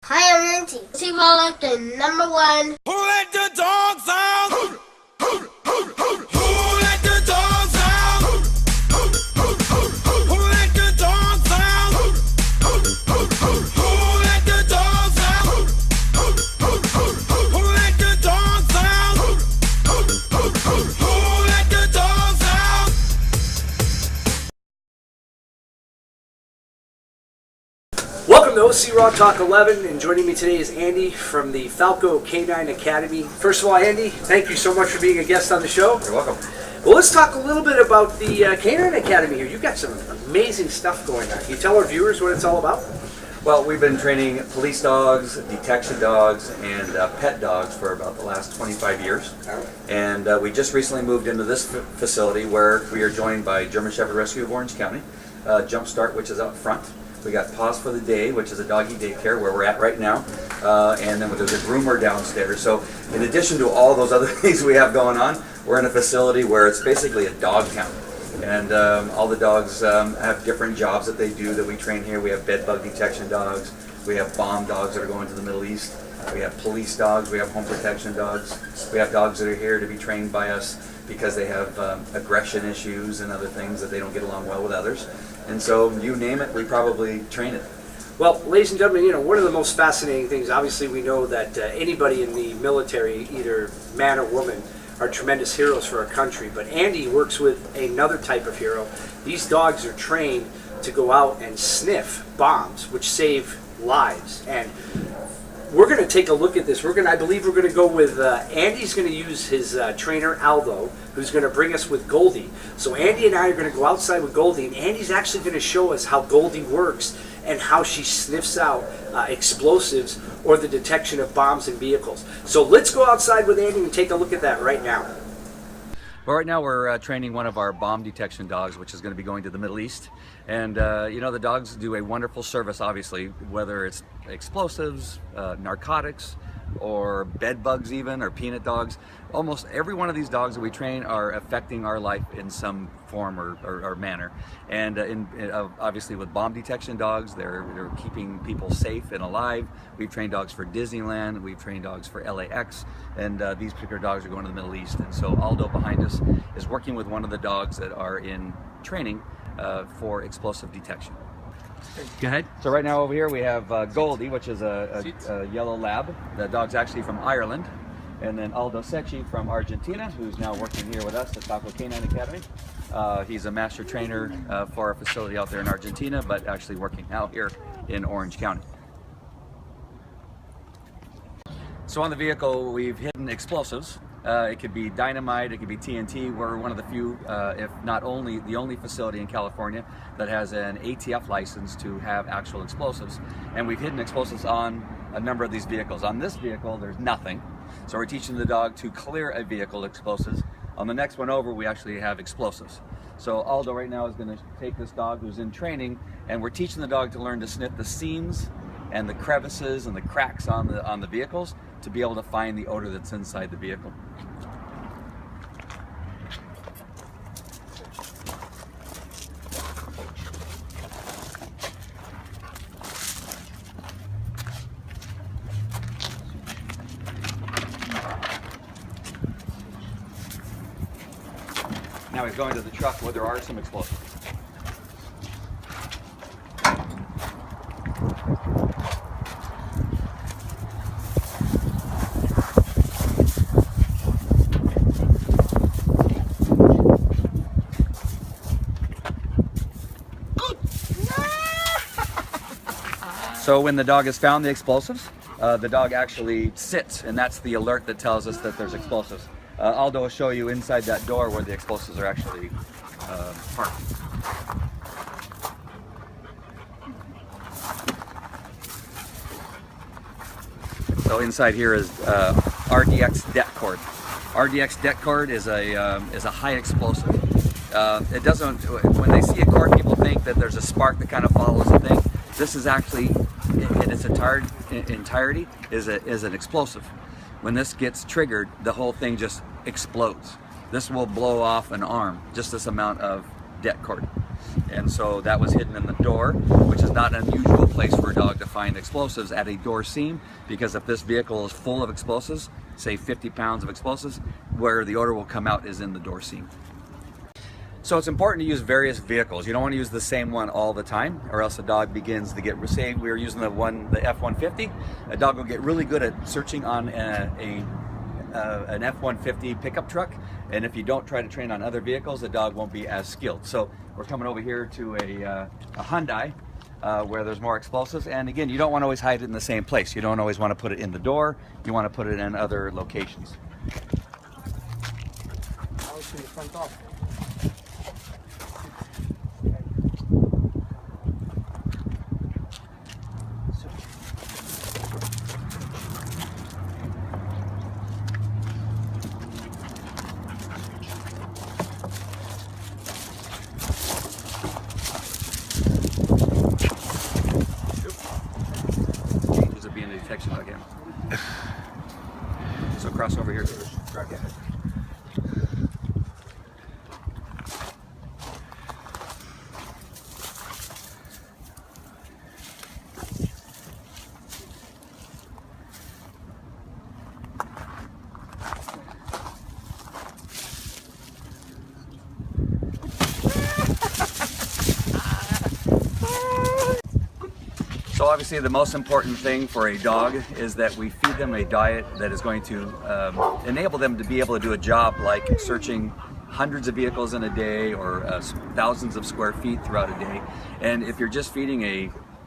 Hi, I'm Lindsay. See Falco the number one. Who let the dogs out? Who let the dogs out? Who let the dogs out? Who let the dogs out? Who let the dogs out? Who let the dogs out? Welcome to OC Raw Talk 11, and joining me today is Andy from the Falco K9 Academy. First of all, Andy, thank you so much for being a guest on the show. You're welcome. Well, let's talk a little bit about the K9 Academy here. You've got some amazing stuff going on. Can you tell our viewers what it's all about? Well, we've been training police dogs, detection dogs, and pet dogs for about the last 25 years. And we just recently moved into this facility where we are joined by German Shepherd Rescue of Orange County, Jumpstart, which is up front. We got Pause for the Day, which is a doggy daycare where we're at right now, and then there's a groomer downstairs. So in addition to all those other things we have going on, we're in a facility where it's basically a dog pound. And all the dogs have different jobs that they do that we train here. We have bed bug detection dogs, we have bomb dogs that are going to the Middle East, we have police dogs, we have home protection dogs, we have dogs that are here to be trained by us because they have aggression issues and other things that they don't get along well with others. And so you name it, we probably train it. Well, ladies and gentlemen, you know, one of the most fascinating things, obviously we know that anybody in the military, either man or woman, are tremendous heroes for our country, but Andy works with another type of hero. These dogs are trained to go out and sniff bombs, which save lives. And we're going to take a look at this. I believe we're going to go with, Andy's going to use his trainer, Aldo, who's going to bring us with Goldie. So Andy and I are going to go outside with Goldie, and Andy's actually going to show us how Goldie works and how she sniffs out explosives or the detection of bombs in vehicles. So let's go outside with Andy and take a look at that right now. Well, right now we're training one of our bomb detection dogs, which is going to be going to the Middle East. And you know, the dogs do a wonderful service, obviously, whether it's explosives, narcotics, or bed bugs even, or peanut dogs. Almost every one of these dogs that we train are affecting our life in some form or manner. And obviously with bomb detection dogs, they're keeping people safe and alive. We've trained dogs for Disneyland, we've trained dogs for LAX, and these particular dogs are going to the Middle East. And so Aldo behind us is working with one of the dogs that are in training for explosive detection. Go ahead. So right now over here we have Goldie, which is a yellow lab. The dog's actually from Ireland. And then Aldo Secchi from Argentina, who's now working here with us at Falco K9 Academy. He's a master trainer for our facility out there in Argentina, but actually working out here in Orange County. So on the vehicle, we've hidden explosives. It could be dynamite, it could be TNT. We're one of the few, if not only, the only facility in California that has an ATF license to have actual explosives. And we've hidden explosives on a number of these vehicles. On this vehicle, there's nothing. So we're teaching the dog to clear a vehicle explosives. On the next one over, we actually have explosives. So Aldo right now is going to take this dog who's in training, and we're teaching the dog to learn to sniff the seams and the crevices and the cracks on the vehicles to be able to find the odor that's inside the vehicle. Now he's going to the truck where there are some explosives. So when the dog has found the explosives, the dog actually sits, and that's the alert that tells us that there's explosives. Aldo will show you inside that door where the explosives are actually parked. So inside here is RDX det cord. RDX det cord is a high explosive. It doesn't. When they see a cord, people think that there's a spark that kind of follows the thing. This is actually, in its entirety, is an explosive. When this gets triggered, the whole thing just explodes. This will blow off an arm, just this amount of det cord. And so that was hidden in the door, which is not an unusual place for a dog to find explosives, at a door seam, because if this vehicle is full of explosives, say 50 pounds of explosives, where the odor will come out is in the door seam. So it's important to use various vehicles. You don't want to use the same one all the time, or else the dog begins to get, say we were using the F-150, a dog will get really good at searching on an F-150 pickup truck, and if you don't try to train on other vehicles, the dog won't be as skilled. So we're coming over here to a Hyundai where there's more explosives, and again, you don't want to always hide it in the same place. You don't always want to put it in the door, you want to put it in other locations. Detection again. So cross over here to the truck. So obviously the most important thing for a dog is that we feed them a diet that is going to enable them to be able to do a job like searching hundreds of vehicles in a day, or thousands of square feet throughout a day. And if you're just feeding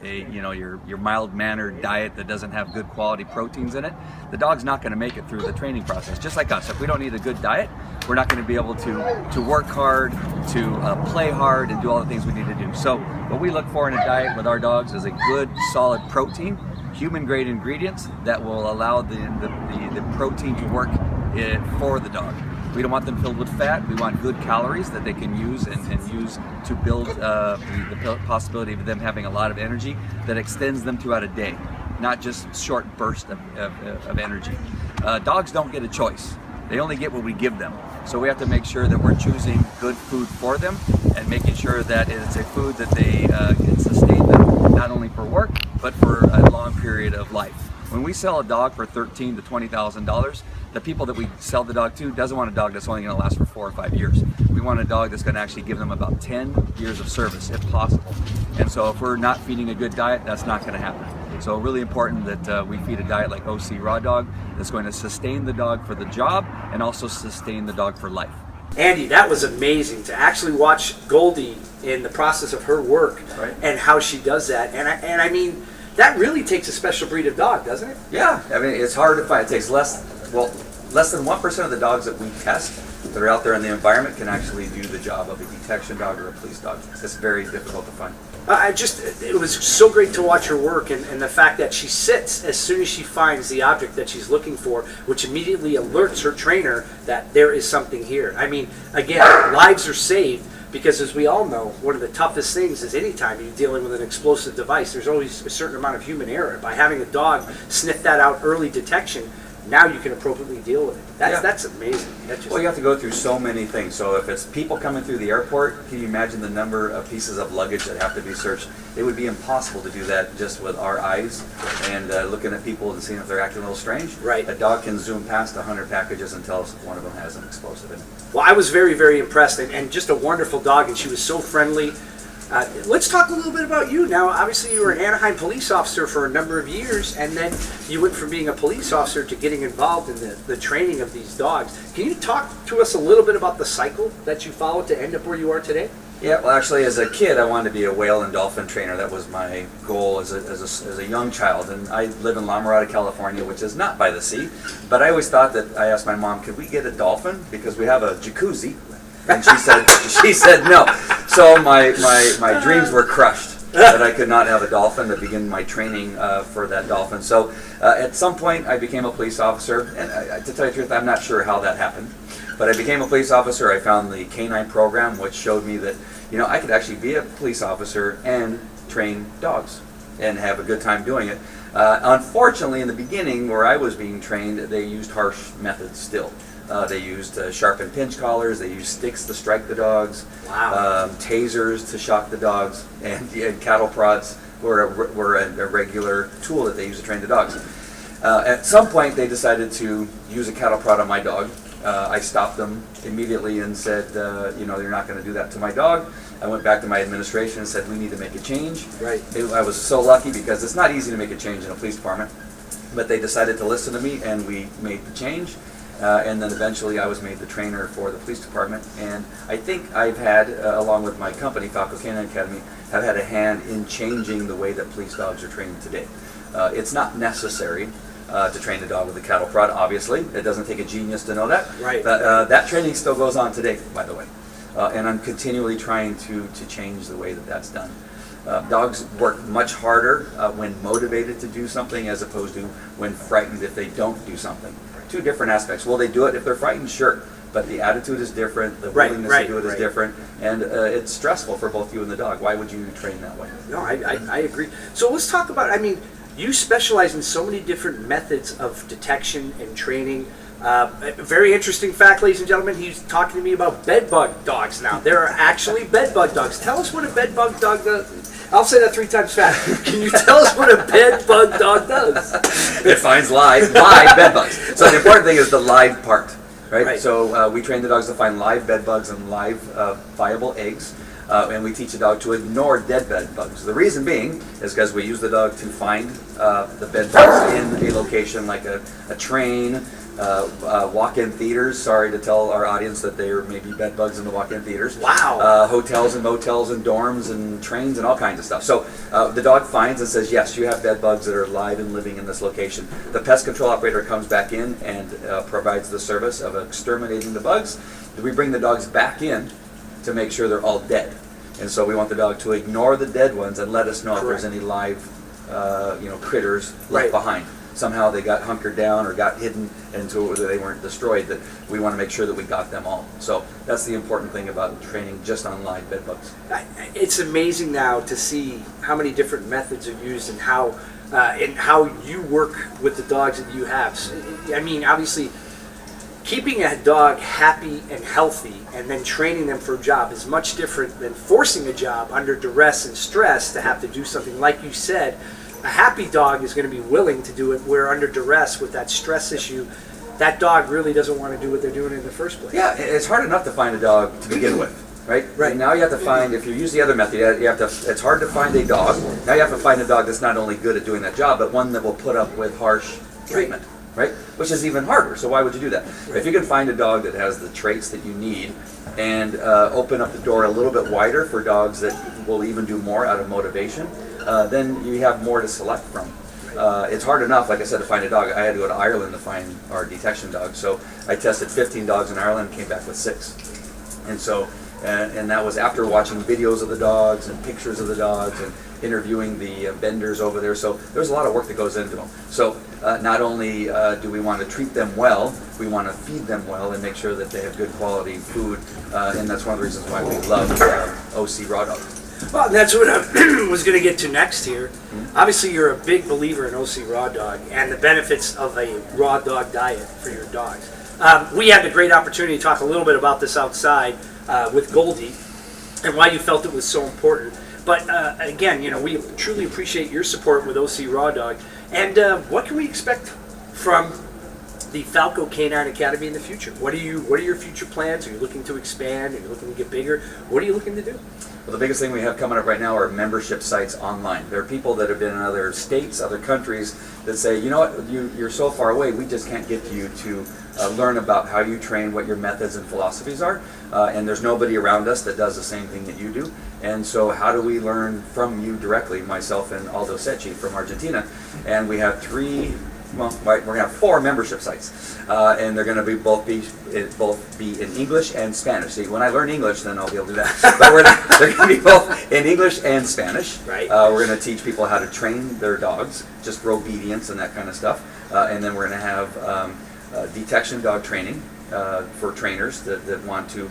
your mild-mannered diet that doesn't have good quality proteins in it, the dog's not going to make it through the training process. Just like us, if we don't eat a good diet, we're not going to be able to work hard, to play hard, and do all the things we need to do. So what we look for in a diet with our dogs is a good, solid protein, human-grade ingredients that will allow the protein to work for the dog. We don't want them filled with fat. We want good calories that they can use and use to build the possibility of them having a lot of energy that extends them throughout a day, not just short bursts of energy. Dogs don't get a choice. They only get what we give them. So we have to make sure that we're choosing good food for them and making sure that it's a food that they can sustain them, not only for work, but for a long period of life. When we sell a dog for $13,000 to $20,000, the people that we sell the dog to doesn't want a dog that's only going to last for 4 or 5 years. We want a dog that's going to actually give them about 10 years of service, if possible. And so if we're not feeding a good diet, that's not going to happen. So really important that we feed a diet like OC Raw Dog that's going to sustain the dog for the job and also sustain the dog for life. Andy, that was amazing to actually watch Goldie in the process of her work, right, and how she does that. And I mean, that really takes a special breed of dog, doesn't it? Yeah, I mean, it's hard to find. It takes less than 1% of the dogs that we test that are out there in the environment can actually do the job of a detection dog or a police dog. It's very difficult to find. It was so great to watch her work, and the fact that she sits as soon as she finds the object that she's looking for, which immediately alerts her trainer that there is something here. I mean, again, lives are saved, because as we all know, one of the toughest things is anytime you're dealing with an explosive device, there's always a certain amount of human error. By having a dog sniff that out early detection, now you can appropriately deal with it. That's amazing. Well, you have to go through so many things. So if it's people coming through the airport, can you imagine the number of pieces of luggage that have to be searched? It would be impossible to do that just with our eyes and looking at people and seeing if they're acting a little strange. Right. A dog can zoom past 100 packages and tell us if one of them has an explosive in it. Well, I was very, very impressed, and just a wonderful dog, and she was so friendly. Let's talk a little bit about you now. Obviously, you were an Anaheim police officer for a number of years, and then you went from being a police officer to getting involved in the training of these dogs. Can you talk to us a little bit about the cycle that you followed to end up where you are today? Yeah, well, actually, as a kid, I wanted to be a whale and dolphin trainer. That was my goal as a young child. And I live in La Mirada, California, which is not by the sea. But I always thought that, I asked my mom, could we get a dolphin? Because we have a jacuzzi. And she said no. So my dreams were crushed that I could not have a dolphin to begin my training for that dolphin. So at some point I became a police officer, and to tell you the truth, I'm not sure how that happened. But I became a police officer. I found the K9 program, which showed me that I could actually be a police officer and train dogs and have a good time doing it. Unfortunately, in the beginning where I was being trained, they used harsh methods still. They used sharpened pinch collars. They used sticks to strike the dogs. Wow. Tasers to shock the dogs, and cattle prods were a regular tool that they used to train the dogs. At some point, they decided to use a cattle prod on my dog. I stopped them immediately and said, you're not going to do that to my dog. I went back to my administration and said, we need to make a change. Right. I was so lucky because it's not easy to make a change in a police department, but they decided to listen to me, and we made the change. And then eventually I was made the trainer for the police department. And I think I've had, along with my company, Falco K9 Academy, have had a hand in changing the way that police dogs are trained today. It's not necessary to train a dog with a cattle prod, obviously. It doesn't take a genius to know that. Right. But that training still goes on today, by the way. And I'm continually trying to change the way that that's done. Dogs work much harder when motivated to do something as opposed to when frightened if they don't do something. Two different aspects. Will they do it if they're frightened? Sure. But the attitude is different, the willingness to do it is different, and it's stressful for both you and the dog. Why would you train that way? No, I agree. So let's talk about, you specialize in so many different methods of detection and training. A very interesting fact, ladies and gentlemen, he's talking to me about bed bug dogs now. There are actually bed bug dogs. Tell us what a bed bug dog does. I'll say that 3 times fast. Can you tell us what a bed bug dog does? It finds live bed bugs. So the important thing is the live part, right? So we train the dogs to find live bed bugs and live viable eggs. And we teach the dog to ignore dead bed bugs. The reason being is because we use the dog to find the bed bugs in a location like a train, walk-in theaters. Sorry to tell our audience that there may be bed bugs in the walk-in theaters. Wow. Hotels and motels and dorms and trains and all kinds of stuff. So the dog finds and says, yes, you have bed bugs that are live and living in this location. The pest control operator comes back in and provides the service of exterminating the bugs. We bring the dogs back in to make sure they're all dead. And so we want the dog to ignore the dead ones and let us know if there's any live critters left behind. Somehow they got hunkered down or got hidden into they weren't destroyed, that we want to make sure that we got them all. So that's the important thing about training just on live bed bugs. It's amazing now to see how many different methods are used and how you work with the dogs that you have. So, obviously, keeping a dog happy and healthy and then training them for a job is much different than forcing a job under duress and stress to have to do something. Like you said, a happy dog is going to be willing to do it, where under duress with that stress issue, that dog really doesn't want to do what they're doing in the first place. Yeah, it's hard enough to find a dog to begin with, right? Right. And now you have to find, if you use the other method, it's hard to find a dog. Now you have to find a dog that's not only good at doing that job, but one that will put up with harsh treatment. Right? Which is even harder, so why would you do that? Right. If you can find a dog that has the traits that you need and open up the door a little bit wider for dogs that will even do more out of motivation, then you have more to select from. It's hard enough, like I said, to find a dog. I had to go to Ireland to find our detection dog, so I tested 15 dogs in Ireland and came back with 6. And so, and that was after watching videos of the dogs and pictures of the dogs and interviewing the vendors over there. So there's a lot of work that goes into them. So not only do we want to treat them well, we want to feed them well and make sure that they have good quality food. And that's one of the reasons why we love OC Raw Dog. Well, that's what I was going to get to next here. Obviously, you're a big believer in OC Raw Dog and the benefits of a raw dog diet for your dogs. We had the great opportunity to talk a little bit about this outside with Goldie and why you felt it was so important. But again, we truly appreciate your support with OC Raw Dog. And what can we expect from the Falco K9 Academy in the future? What are your future plans? Are you looking to expand? Are you looking to get bigger? What are you looking to do? Well, the biggest thing we have coming up right now are membership sites online. There are people that have been in other states, other countries that say, you know what, you're so far away, we just can't get to you to learn about how you train, what your methods and philosophies are. And there's nobody around us that does the same thing that you do. And so how do we learn from you directly, myself and Aldo Secchi from Argentina? And we have we're going to have 4 membership sites, and they're going to both be in English and Spanish. See, when I learn English, then I'll be able to do that. But they're going to be both in English and Spanish. Right. We're going to teach people how to train their dogs, just for obedience and that kind of stuff. And then we're going to have detection dog training for trainers that want to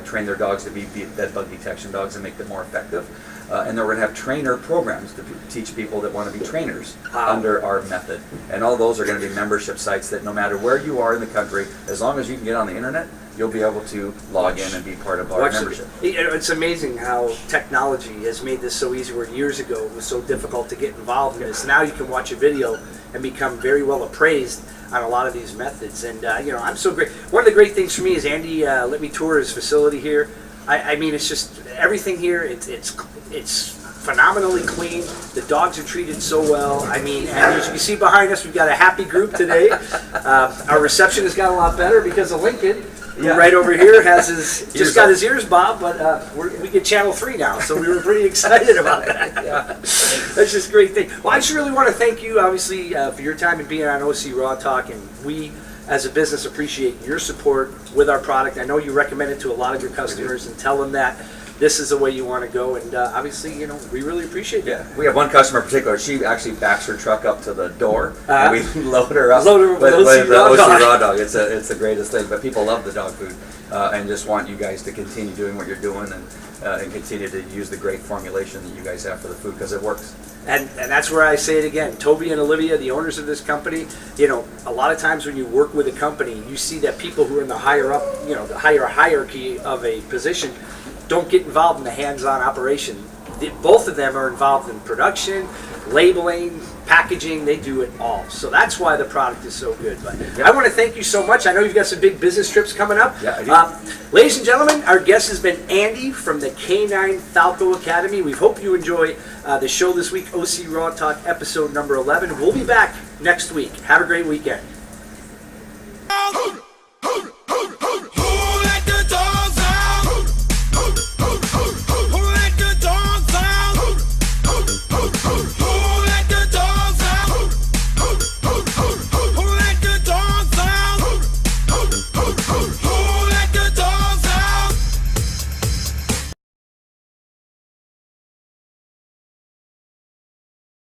train their dogs to be bed bug detection dogs and make them more effective. and then we're going to have trainer programs to teach people that want to be trainers Wow. under our method. And all those are going to be membership sites that no matter where you are in the country, as long as you can get on the internet, you'll be able to log in and be part of our membership. It's amazing how technology has made this so easy, where years ago it was so difficult to get involved in this. Now you can watch a video and become very well appraised on a lot of these methods. And I'm so great. One of the great things for me is Andy let me tour his facility here. I mean, it's just everything here. It's phenomenally clean. The dogs are treated so well. I mean, and as you can see behind us, we've got a happy group today. Our reception has got a lot better because of Lincoln, who right over here has just got his ears bobbed, but we get Channel 3 now, so we were pretty excited about that. That's just a great thing. Well, I just really want to thank you, obviously, for your time and being on OC Raw Talk, and we, as a business, appreciate your support with our product. I know you recommend it to a lot of your customers and tell them that this is the way you want to go, and obviously, we really appreciate that. Yeah, we have one customer in particular. She actually backs her truck up to the door, and we load her up with the OC Raw Dog. It's the greatest thing. But people love the dog food, and just want you guys to continue doing what you're doing, and continue to use the great formulation that you guys have for the food, because it works. And that's where I say it again. Toby and Olivia, the owners of this company, a lot of times when you work with a company, you see that people who are in the higher up, the higher hierarchy of a position, don't get involved in the hands-on operation. Both of them are involved in production, labeling, packaging. They do it all. So that's why the product is so good. But I want to thank you so much. I know you've got some big business trips coming up. Yeah, I do. Ladies and gentlemen, our guest has been Andy from the K9 Falco Academy. We hope you enjoy the show this week, OC Raw Talk episode number 11. We'll be back next week. Have a great weekend.